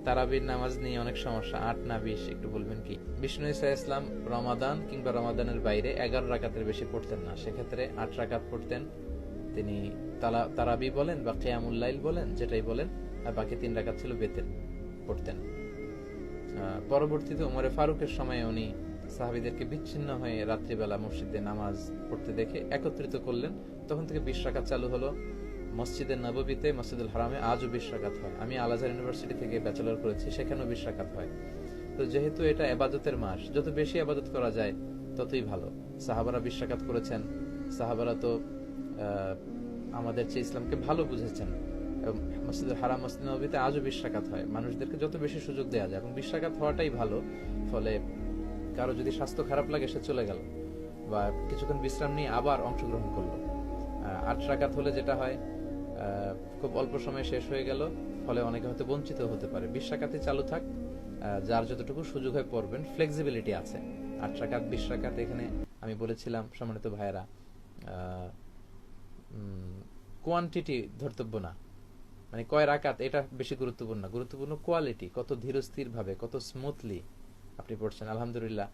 তারাবির নামাজ নিয়ে অনেক সমস্যা, 8 না 20 একটু বলবেন কি? বিষ্ণু ইসা ইসলাম রমাদান কিংবা রমাদানের বাইরে 11 রাকাতের বেশি পড়তেন না, সেক্ষেত্রে 8 রাকাত পড়তেন তিনি। তারাবি বলেন বা কিয়ামুল লাইল বলেন, যেটাই বলেন, আর বাকি 3 রাকাত ছিল বেতের পড়তেন। পরবর্তীতে উমরে ফারুকের সময়ে উনি সাহাবীদেরকে বিচ্ছিন্ন হয়ে রাত্রিবেলা মসজিদে নামাজ পড়তে দেখে একত্রিত করলেন, তখন থেকে 20 রাকাত চালু হলো। মসজিদে নববীতে, মসজিদুল হারামে আজও 20 রাকাত হয়। আমি আল আজহার ইউনিভার্সিটি থেকে ব্যাচেলর করেছি, সেখানেও 20 রাকাত হয়। তো যেহেতু এটা ইবাদতের মাস, যত বেশি ইবাদত করা যায় ততই ভালো। সাহাবারা 20 রাকাত করেছেন। সাহাবারা তো আমাদের চেয়ে ইসলামকে ভালো বুঝেছেন। মসজিদুল হারাম, মসজিদ নববীতে আজও 20 রাকাত হয়। মানুষদেরকে যত বেশি সুযোগ দেওয়া যায়, এবং 20 রাকাত হওয়াটাই ভালো। ফলে কারো যদি স্বাস্থ্য খারাপ লাগে, সে চলে গেল বা কিছুক্ষণ বিশ্রাম নিয়ে আবার অংশগ্রহণ করলো। 8 রাকাত হলে যেটা হয়, খুব অল্প সময় শেষ হয়ে গেল, ফলে অনেকে হয়তো বঞ্চিত হতে পারে। 20 রাকাতই চালু থাক, যার যতটুকু সুযোগ হয় পড়বেন, ফ্লেক্সিবিলিটি আছে। 8 রাকাত 20 রাকাত, এখানে আমি বলেছিলাম সম্মানিত ভাইয়েরা, কোয়ান্টিটি ধর্তব্য না, মানে কয় রাকাত এটা বেশি গুরুত্বপূর্ণ না, গুরুত্বপূর্ণ কোয়ালিটি, কত ধীরস্থির ভাবে, কত স্মুথলি আপনি পড়ছেন। আলহামদুলিল্লাহ